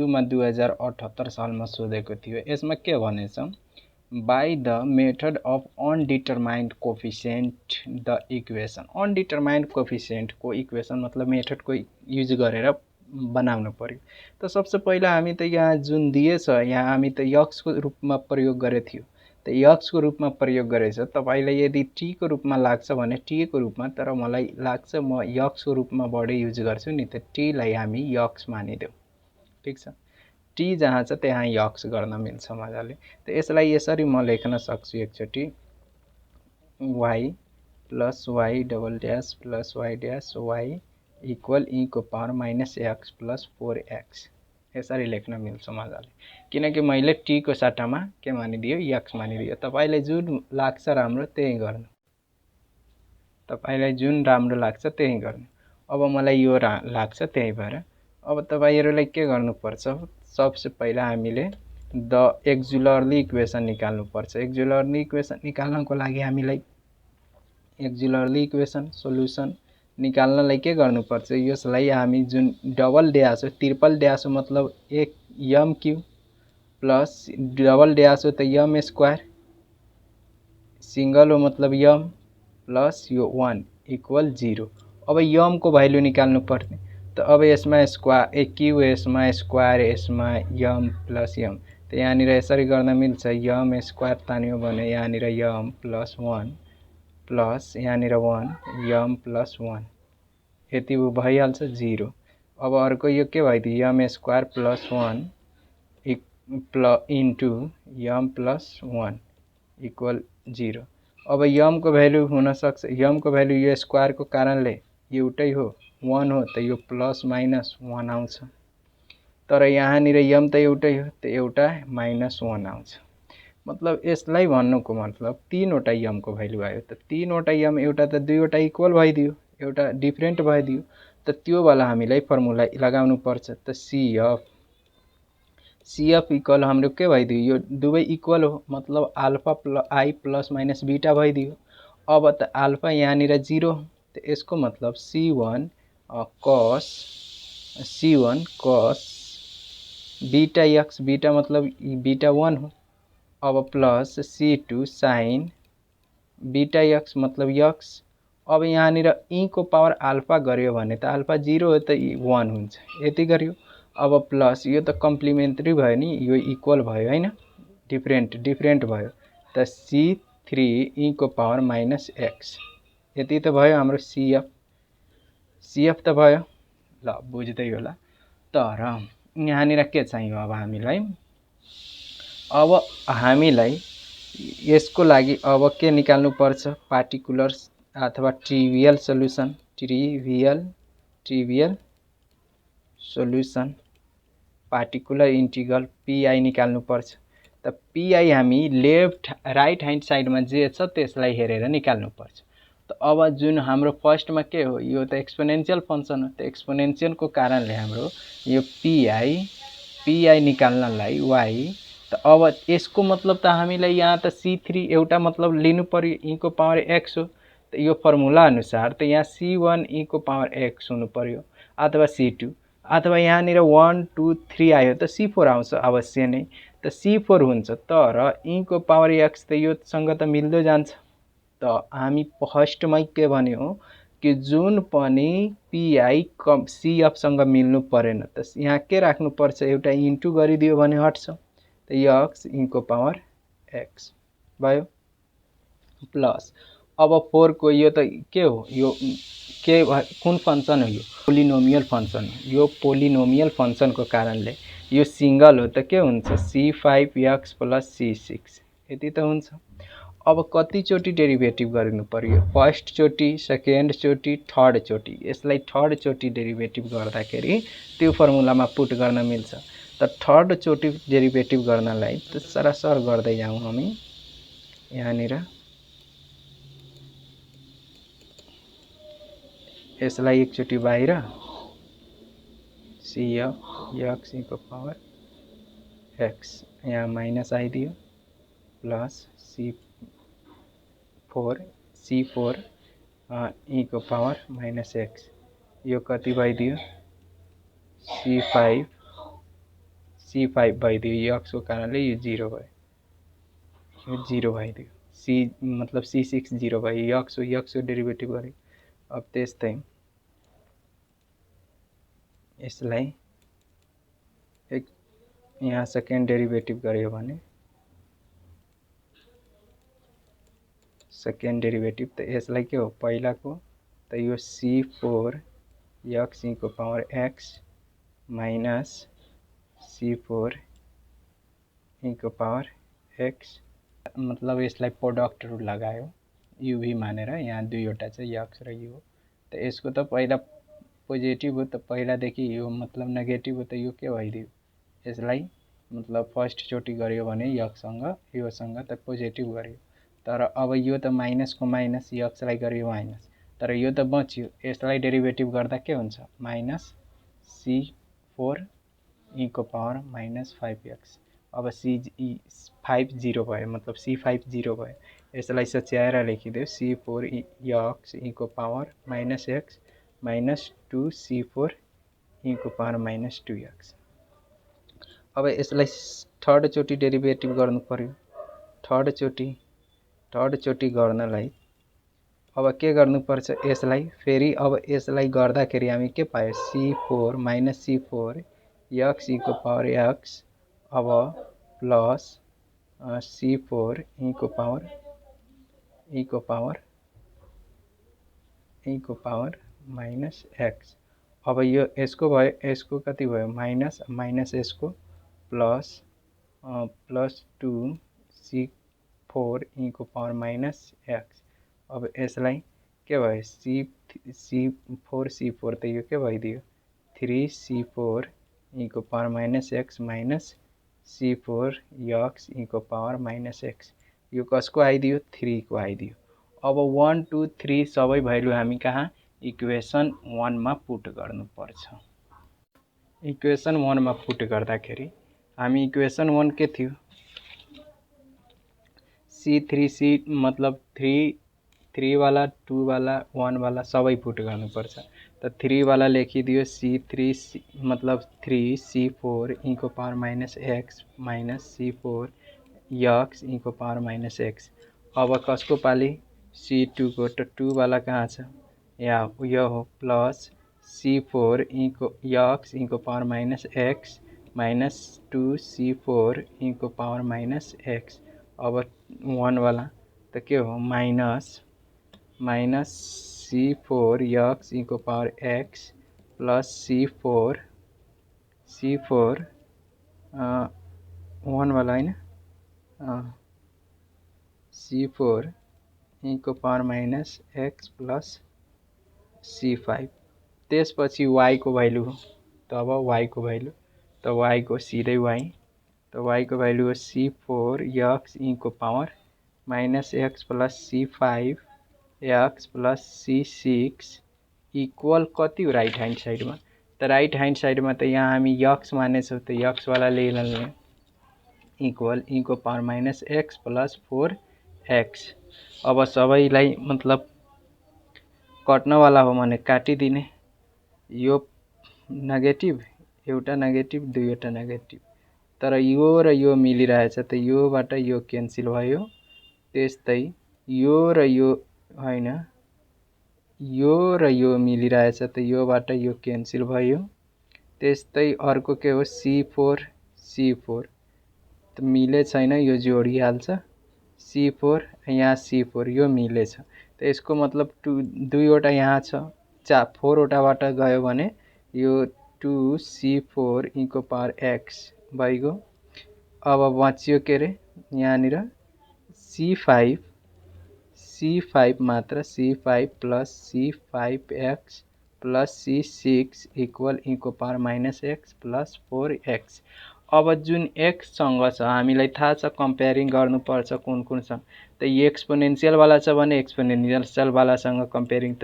मा 2078 सालमा सोधेको थियो। यसमा के भनेछ, by the method of undetermined coefficient the equation. Undetermined कोफिसिएन्टको इक्वेसन मतलब मेथडको युज गरेर बनाउनु पर्यो। त सबसे पहिला हामी त यहाँ जुन दिएछ यहाँ हामी त यक्सको रूपमा प्रयोग गरे थियो। त यक्सको रूपमा प्रयोग गरेछ। तपाईलाई यदि टी को रूपमा लाग्छ भने टी को रूपमा, तर मलाई लाग्छ म यक्सको रूपमा बढी युज गर्छु नि, त टी लाई हामी यक्स मानिदेऊ। ठीक छ, टी जहाँ छ त्यहाँ यक्स गर्न मिल्छ मजाले। त यसलाई यसरी म लेख्न सक्छु एकचोटि, y plus y double dash plus y dash y equal e को power minus x plus 4x। यसरी लेख्न मिल्छ मजाले, किनकि मैले t को सट्टामा के मानिदियो, x मानिदियो। तपाईलाई जुन लाग्छ राम्रो त्यही गर्नु, तपाईलाई जुन राम्रो लाग्छ त्यही गर्नु। अब मलाई यो लाग्छ त्यही भएर अब तपाईहरुलाई के गर्नुपर्छ, सबसे पहिला हामीले द एक्जुलरली इक्वेसन निकाल्नु पर्छ। एक्जुलरली इक्वेसन निकाल्नको लागि हामीलाई एक्जुलरली इक्वेसन सोलुसन निकाल्नलाई के गर्नुपर्छ, यसलाई हामी जुन डबल ड्यास हो, ट्रिपल ड्यास हो मतलब एक M Q plus double dash हो त यम स्क्वायर, सिंगल हो मतलब यम प्लस यो 1 इक्वल 0। अब यम को भ्यालु निकाल्नु पर्ने, त अब यसमा स्क्वायर क्यू, यसमा स्क्वायर, यसमा यम प्लस यम, त यहाँनिर यसरी गर्न मिल्छ। यम स्क्वायर तान्यो भने यहाँनिर यम प्लस 1 प्लस यहाँनिर 1 यम प्लस 1, यति भइहाल्छ 0। अब अर्को यो के भइदियो, यम स्क्वायर प्लस 1 इन्टु यम प्लस 1 इक्वल 0। अब यम को भ्यालु हुन सक्छ, यम को भ्यालु यो स्क्वायर को कारणले एउटै हो 1 हो, त यो प्लस माइनस 1 आउँछ। तर यहाँनिर यम त एउटै हो, त एउटा माइनस 1 आउँछ। मतलब यसलाई भन्नुको मतलब तीनवटा यम को भ्यालु आयो। त तीनवटा यम एउटा त दुईवटा इक्वल भइदियो, एउटा डिफरेन्ट भइदियो। त त्यो वाला हामीलाई फर्मुला लगाउनु पर्छ। त CF इक्वल हाम्रो के भइदियो, यो दुवै इक्वल हो मतलब alpha I plus minus beta भइदियो। अब त अल्फा यहाँनिर 0, त यसको मतलब C1 cos beta x, beta मतलब बीटा 1 हो। अब plus C2 sin beta x मतलब x। अब यहाँनिर e को पावर अल्फा गर्यो भने त अल्फा 0 हो त 1 हुन्छ, यति गर्यो। अब प्लस यो त कम्प्लिमेन्ट्री भयो नि, यो इक्वल भयो हैन, डिफरेन्ट भयो। त C3 e को पावर माइनस x, यति त भयो हाम्रो CF त भयो। ल बुझ्दै होला। तर यहाँनिर के चाहियो, अब हामीलाई यसको लागि अब के निकाल्नु पर्छ, पार्टिकुलर अथवा trivial solution, trivial solution particular integral pi निकाल्नु पर्छ। त पीआई हामी लेफ्ट राइट ह्यान्ड साइडमा जे छ त्यसलाई हेरेर निकाल्नु पर्छ। त अब जुन हाम्रो फर्स्टमा के हो, यो त एक्सपोनेन्शियल फंक्सन हो। त एक्सपोनेन्शियल को कारणले हाम्रो यो पीआई निकाल्नलाई y, त अब यसको मतलब त हामीलाई यहाँ त C3 एउटा मतलब लिनु पर्यो e को पावर x हो। त यो फर्मुला अनुसार त यहाँ C1 e को पावर x हुनु पर्यो अथवा C2, अथवा यहाँनिर 1 2 3 आयो त C4 आउँछ अवश्य नै, त C4 हुन्छ। तर e को पावर x त यो सँग त मिल्दै जान्छ। त हामी फर्स्टमै के भन्यो कि जुन पनि पीआई CF सँग मिल्नु परेन, त यहाँ के राख्नु पर्छ, एउटा इन्टु गरिदियो भने हट्छ। त x e को पावर x भयो प्लस अब 4 को यो त के हो, यो के कुन फंक्सन हो, यो पोलिनोमियल फंक्सन हो। यो पोलिनोमियल फंक्सन को कारणले यो सिंगल हो, त के हुन्छ C5x प्लस C6, यति त हुन्छ। अब कति चोटी डेरिभेटिभ गर्नु पर्यो, फर्स्ट चोटी, सेकेन्ड चोटी, थर्ड चोटी। यसलाई थर्ड चोटी डेरिभेटिभ गर्दाखेरि त्यो फर्मुलामा पुट गर्न मिल्छ। त थर्ड चोटी डेरिभेटिभ गर्नलाई त सरसर गर्दै जाउँ हामी। यहाँनिर यसलाई एकचोटी बाहिर CF x e को पावर x, यहाँ माइनस आइदियो प्लस C4 e को पावर माइनस x, यो कति भइदियो C5 C5 भइदियो, यक्सको कारणले यो 0 भयो, यो 0 भइदियो। सी मतलब C6 0 भयो, यक्सको डेरिभेटिभ गऱ्यो। अब त्यस्तै यसलाई यहाँ सेकेन्ड डेरिभेटिभ गऱ्यो भने सेकेन्ड डेरिभेटिभ त यसलाई के हो, पहिलाको त यो C4 यक्स ईको पावर एक्स माइनस C4 ईको पावर एक्स, मतलब यसलाई प्रोडक्टहरु लगायो युभी मानेर, यहाँ दुईवटा छ यक्स र यु। त यसको त पहिला पोजिटिभ हो, त पहिलादेखि यो मतलब नेगेटिभ हो, त यो के भइदियो, यसलाई मतलब फर्स्ट चोटि गर्यो भने यक्ससँग योसँग त पोजिटिभ गर्यो, तर अब यो त माइनसको माइनस, यक्सलाई गर्यो माइनस, तर यो त बच्यो। यसलाई डेरिभेटिभ गर्दा के हुन्छ, माइनस C4 ईको पावर माइनस 5x। अब C5 0 भयो, मतलब C5 0 भयो। यसलाई सच्याएर लेखिदियो, C4 यक्स ईको power minus x minus 2C4 ईको पावर माइनस 2x। अब यसलाई थर्ड चोटि डेरिभेटिभ गर्नु पर्यो। थर्ड चोटि गर्नलाई अब के गर्नुपर्छ, यसलाई फेरि अब यसलाई गर्दाखेरि हामी के पायो, C4 माइनस C4 यक्स ईको पावर एक्स, अब प्लस C4 ईको पावर माइनस एक्स। अब यो यसको भयो, यसको कति भयो माइनस, माइनस यसको प्लस 2C4 ईको पावर माइनस एक्स। अब यसलाई के भयो, C4 त यो के भइदियो 3C4 ईको power minus x minus C4 x ईको पावर माइनस एक्स। यो कसको आइदियो, 3 को आइदियो। अब 1 2 3 सबै भ्यालु हामी कहाँ, इक्वेसन 1 मा पुट गर्नुपर्छ। इक्वेसन 1 मा पुट गर्दाखेरि हामी इक्वेसन 1 के थियो, C3C मतलब 3 वाला 2 वाला 1 वाला सबै पुट गर्नुपर्छ। त 3 वाला लेखिदियो, C3 मतलब 3C4 ईको power minus x minus C4 x ईको पावर माइनस एक्स। अब कसको पाली, C2 को, त 2 वाला कहाँ छ, यो हो, प्लस C4 यक्स ईको power minus x minus 2C4 ईको पावर माइनस एक्स। अब 1 वाला त के हो, माइनस C4 यक्स ईको पावर एक्स प्लस C4 1 वाला हैन, C4 ईको power minus x plus C5। त्यसपछि y को भ्यालु हो, तब y को भ्यालु, त y को सिधै y, त y को भ्यालु हो C4 यक्स ईको power minus x plus C5 x plus C6 equal कति हो राइट ह्यान्ड साइडमा, त राइट ह्यान्ड साइडमा त यहाँ हामी यक्स मानेछौँ, त यक्स वाला लेख्ने इक्वल ईको power minus x plus 4x। अब सबैलाई मतलब कट्नवाला हो भने काटिदिने, यो नेगेटिभ एउटा नेगेटिभ दुईवटा नेगेटिभ, तर यो र यो मिलिरहेछ, त योबाट यो क्यान्सल भयो। त्यस्तै यो र यो हैन, यो र यो मिलिरहेछ, त योबाट यो क्यान्सल भयो। त्यस्तै अर्को के हो, C4 त मिले छैन, यो जोडिहाल्छ, C4 यहाँ C4 यो मिलेछ, त यसको मतलब दुईवटा यहाँ छ, 4 वटाबाट गयो भने यो 2C4 ईको पावर एक्स भइगयो। अब बच्यो के रे, यहाँनिर C5 मात्र, C5 plus C5x plus C6 equal ईको power minus x plus 4x। अब जुन x सँग छ हामीलाई थाहा छ, कम्पेयरिङ गर्नुपर्छ कुनसँग, त एक्सपोनेन्शियल वाला छ भने एक्सपोनेन्शियल वालासँग कम्पेयरिङ, त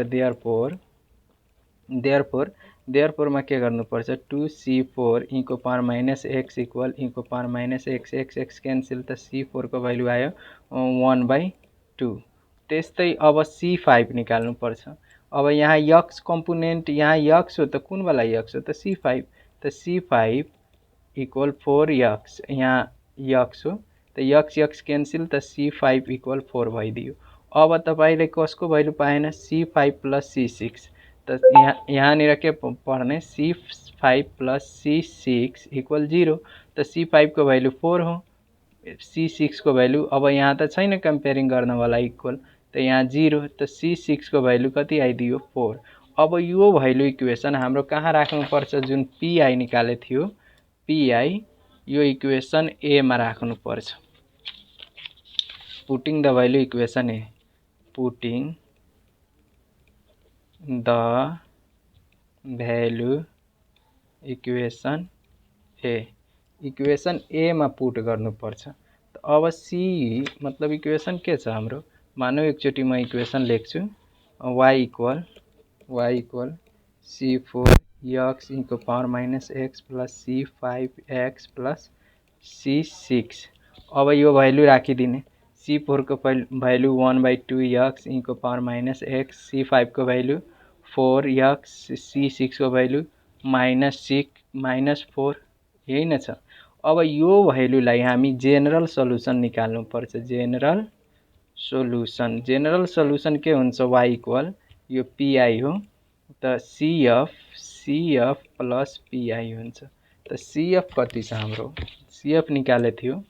देयरफोर मा के गर्नुपर्छ, 2C4 ईको पावर माइनस एक्स इक्वल ईको power minus x, x cancel, त C4 को भ्यालु आयो 1/2। त्यस्तै अब C5 निकाल्नुपर्छ। अब यहाँ यक्स कम्पोनेन्ट, यहाँ यक्स हो, त कुन वाला यक्स हो, त C5, त C5 इक्वल 4x, यहाँ x हो त x क्यान्सल त C5 इक्वल 4 भइदियो। अब तपाईले कसको भ्यालु पाएन, C5 प्लस C6, त यहाँनिर के पर्ने, C5 प्लस C6 इक्वल 0, त C5 को भ्यालु 4 हो, C6 को भ्यालु अब यहाँ त छैन कम्पेयरिङ गर्नवाला इक्वल, त यहाँ 0, त C6 को भ्यालु कति आइदियो 4। अब यो भ्यालु इक्वेसन हाम्रो कहाँ राख्नुपर्छ, जुन PI निकाले थियो PI यो इक्वेसन A मा राख्नुपर्छ। Putting the value equation A, putting the value equation A, equation A मा पुट गर्नुपर्छ। त अब C मतलब इक्वेसन के छ हाम्रो, मानौ एकचोटी म इक्वेसन लेख्छु, y equal C4x into power minus x plus C5x plus C6। अब यो भ्यालु राखिदिने, C4 को value 1/2x into power minus x, C5 को भ्यालु 4x, C6 को भ्यालु -4, यही नै छ। अब यो भ्यालुलाई हामी जेनरल सोलुसन निकाल्नु पर्छ। जेनरल सोलुसन के हुन्छ, y इक्वल यो PI हो, त CF प्लस PI हुन्छ। त CF कति छ हाम्रो, CF निकाले थियो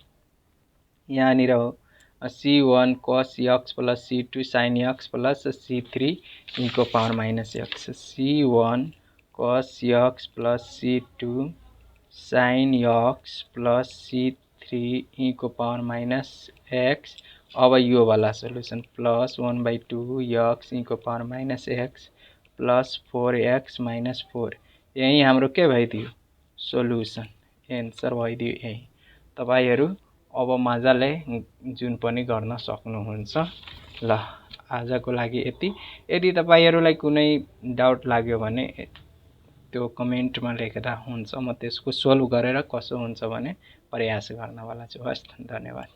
यहाँनिर हो, C1 cos x plus C2 sin x plus C3 into power minus x, C1 cos x plus C2 sin x plus C3 into power minus x। अब यो वाला solution plus 1/2x into power minus x plus 4x minus 4, यही हाम्रो के भइदियो, solution, answer भइदियो यही। तपाईहरु अब मजाले जुन पनि गर्न सक्नुहुन्छ। ल आजको लागि यति। यदि तपाईहरुलाई कुनै डाउट लाग्यो भने त्यो कमेन्टमा लेख्दा हुन्छ, म त्यसको सोल्भ गरेर कसो हुन्छ भने प्रयास गर्नवाला छु। हस्, धन्यवाद।